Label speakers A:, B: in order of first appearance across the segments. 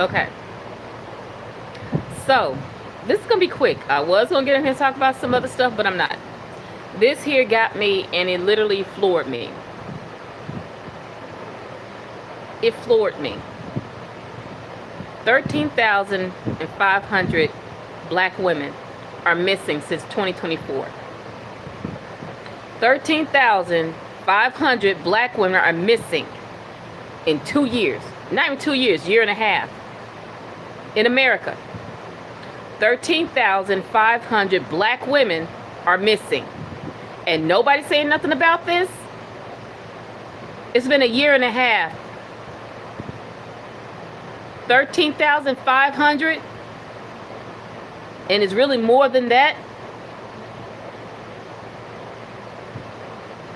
A: Okay. So, this is going to be quick. I was going to get in here and talk about some other stuff, but I'm not. This here got me, and it literally floored me. It floored me. 13,500 black women are missing since 2024. 13,500 black women are missing in 2 years. Not even 2 years, year and a half. In America. 13,500 black women are missing. And nobody's saying nothing about this? It's been a year and a half. 13,500? And it's really more than that?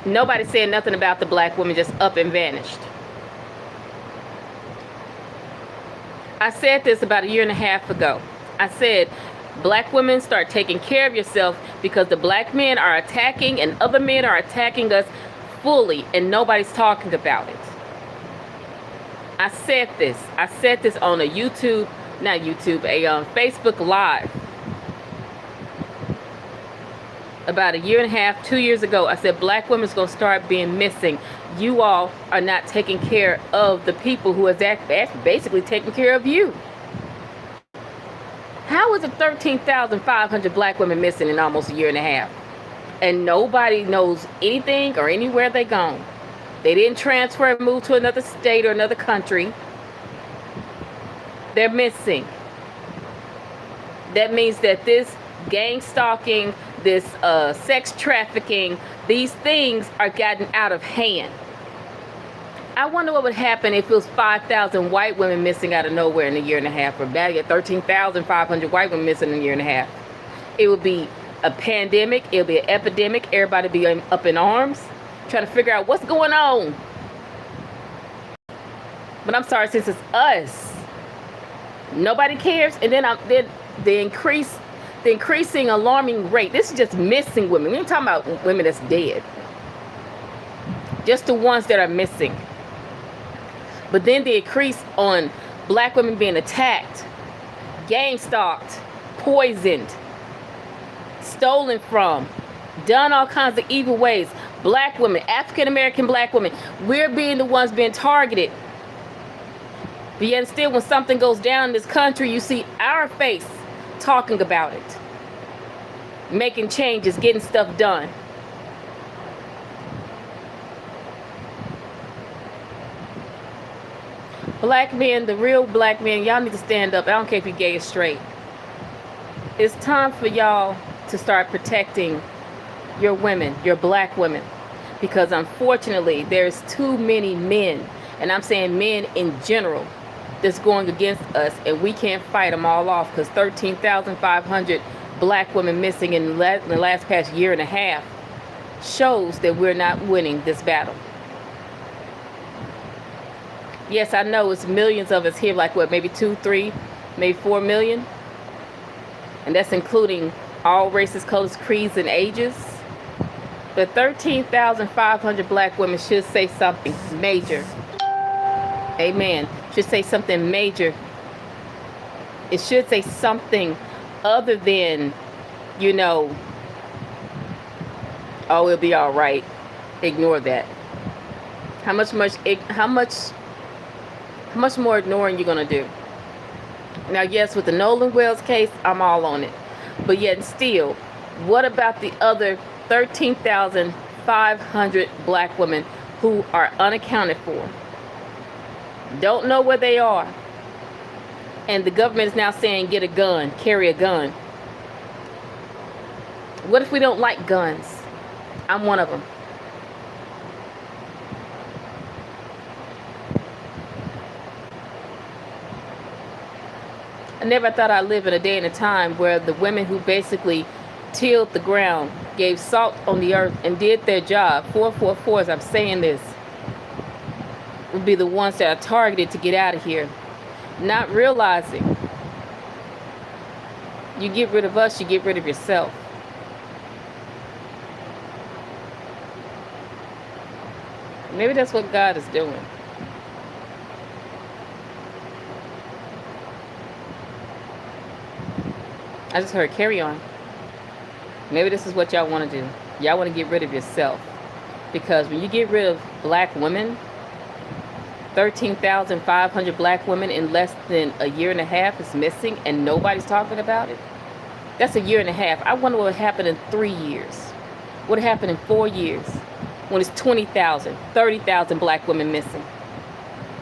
A: Nobody said nothing about the black women just up and vanished. I said this about a year and a half ago. I said, black women, start taking care of yourself because the black men are attacking and other men are attacking us fully and nobody's talking about it. I said this. I said this on a Facebook Live about a year and a half, 2 years ago. I said black women's going to start being missing. You all are not taking care of the people who is basically taking care of you. How is it 13,500 black women missing in almost a year and a half? And nobody knows anything or anywhere they gone. They didn't transfer and move to another state or another country. They're missing. That means that this gang stalking, this sex trafficking, these things are gotten out of hand. I wonder what would happen if it was 5,000 white women missing out of nowhere in a year and a half, or better yet, 13,500 white women missing in a year and a half. It would be a pandemic. It would be an epidemic. Everybody would be up in arms, trying to figure out what's going on. But I'm sorry, since it's us, nobody cares. And then the increasing alarming rate. This is just missing women. We ain't talking about women that's dead. Just the ones that are missing. But then the increase on black women being attacked, gang stalked, poisoned, stolen from, done all kinds of evil ways. Black women, African American black women, we're being the ones being targeted. But yet still, when something goes down in this country, you see our face talking about it, making changes, getting stuff done. Black men, the real black men, y'all need to stand up. I don't care if you're gay or straight. It's time for y'all to start protecting your women, your black women. Because unfortunately, there's too many men, and I'm saying men in general, that's going against us, and we can't fight them all off because 13,500 black women missing in the last past year and a half shows that we're not winning this battle. Yes, I know it's millions of us here, like what, maybe 2, 3, maybe 4 million? And that's including all races, colors, creeds, and ages. But 13,500 black women should say something major. Amen. Should say something major. It should say something other than, oh, it'll be all right. Ignore that. How much more ignoring you gonna do? Now, yes, with the Nolan Wells case, I'm all on it. But yet still, what about the other 13,500 black women who are unaccounted for? Don't know where they are. And the government is now saying, get a gun, carry a gun. What if we don't like guns? I'm one of them. I never thought I'd live in a day and a time where the women who basically tilled the ground, gave salt on the earth, and did their job, 444s, I'm saying this, would be the ones that are targeted to get out of here. Not realizing you get rid of us, you get rid of yourself. Maybe that's what God is doing. I just heard carry on. Maybe this is what y'all want to do. Y'all want to get rid of yourself. Because when you get rid of black women, 13,500 black women in less than a year and a half is missing and nobody's talking about it. That's a year and a half. I wonder what happened in 3 years. What happened in 4 years when it's 20,000, 30,000 black women missing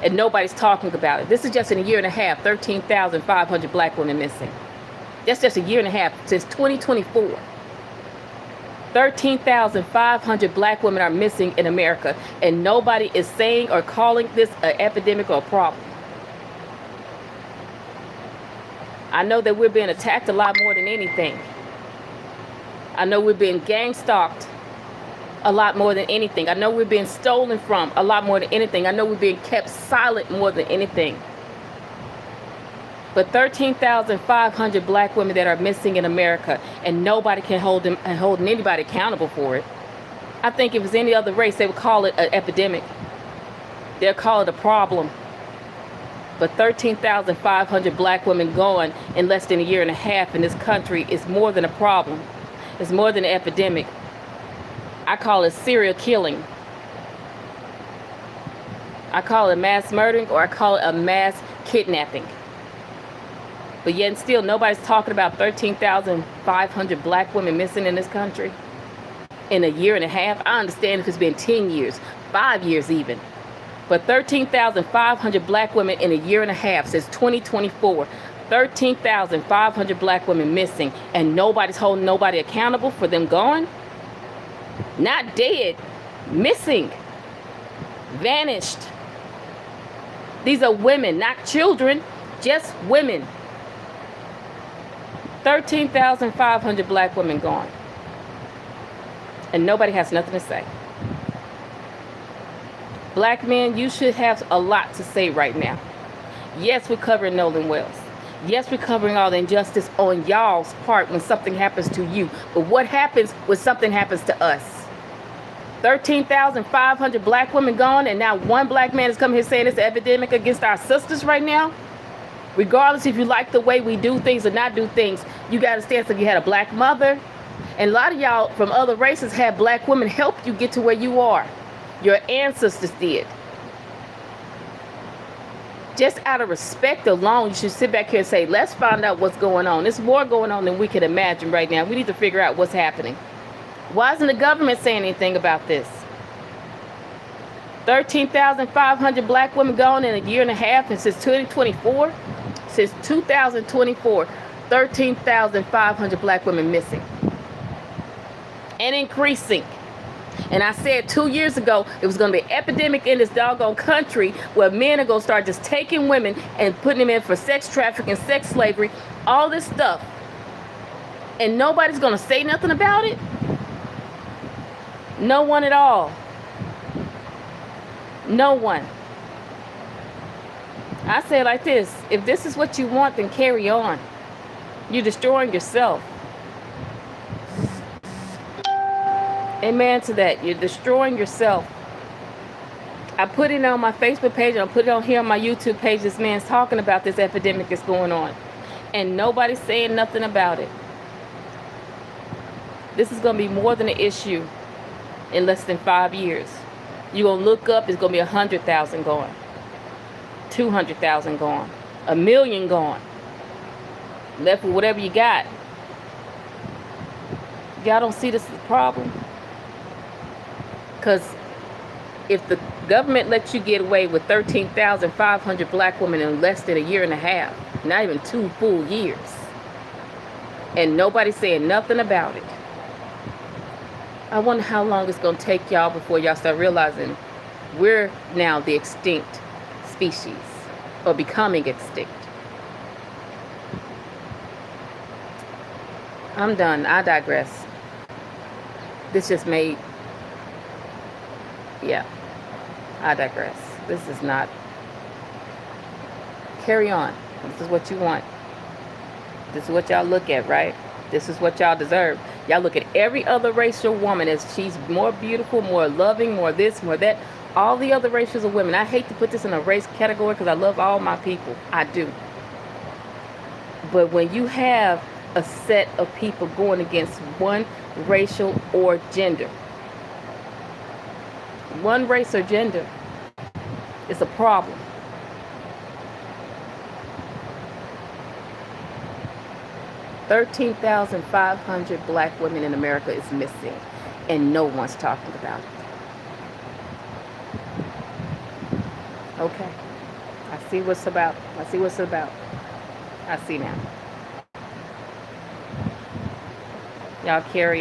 A: and nobody's talking about it. This is just in a year and a half, 13,500 black women missing. That's just a year and a half since 2024. 13,500 black women are missing in America, and nobody is saying or calling this an epidemic or a problem. I know that we're being attacked a lot more than anything. I know we're being gang stalked a lot more than anything. I know we're being stolen from a lot more than anything. I know we're being kept silent more than anything. But 13,500 black women that are missing in America, and nobody can hold anybody accountable for it. I think if it was any other race, they would call it an epidemic. They'll call it a problem. But 13,500 black women gone in less than a year and a half in this country is more than a problem. It's more than an epidemic. I call it serial killing. I call it mass murdering, or I call it a mass kidnapping. But yet and still, nobody's talking about 13,500 black women missing in this country in a year and a half. I understand if it's been 10 years, 5 years even. But 13,500 black women in a year and a half since 2024. 13,500 black women missing, and nobody's holding nobody accountable for them gone? Not dead, missing, vanished. These are women, not children, just women. 13,500 black women gone. And nobody has nothing to say. Black men, you should have a lot to say right now. Yes, we're covering Nolan Wells. Yes, we're covering all the injustice on y'all's part when something happens to you. But what happens when something happens to us? 13,500 black women gone, and now one black man is coming here saying it's an epidemic against our sisters right now? Regardless if you like the way we do things or not do things, you got to stand. So you had a black mother, and a lot of y'all from other races had black women help you get to where you are. Your ancestors did. Just out of respect alone, you should sit back here and say, let's find out what's going on. There's more going on than we can imagine right now. We need to figure out what's happening. Why isn't the government saying anything about this? 13,500 black women gone in a year and a half, and since 2024, since 2024, 13,500 black women missing and increasing. And I said 2 years ago, it was going to be an epidemic in this doggone country where men are going to start just taking women and putting them in for sex trafficking, sex slavery, all this stuff. And nobody's going to say nothing about it? No one at all. No one. I say it like this: if this is what you want, then carry on. You're destroying yourself. Amen to that. You're destroying yourself. I put it on my Facebook page, and I put it on here on my YouTube page. This man's talking about this epidemic that's going on, and nobody's saying nothing about it. This is going to be more than an issue in less than 5 years. You're going to look up, it's going to be 100,000 gone, 200,000 gone, 1 million gone, left with whatever you got. Y'all don't see this as a problem? Because if the government lets you get away with 13,500 black women in less than a year and a half, not even 2 full years, and nobody's saying nothing about it, I wonder how long it's going to take y'all before y'all start realizing we're now the extinct species, or becoming extinct. I'm done. I digress. This just made... Yeah, I digress. This is not... Carry on. This is what you want. This is what y'all look at, right? This is what y'all deserve. Y'all look at every other racial woman as she's more beautiful, more loving, more this, more that. All the other races of women. I hate to put this in a race category because I love all my people. I do. But when you have a set of people going against one racial or gender. One race or gender is a problem. $13,500 black women in America is missing, and no one's talking about it. Okay. I see what's about. I see what's about. I see now. Y'all carry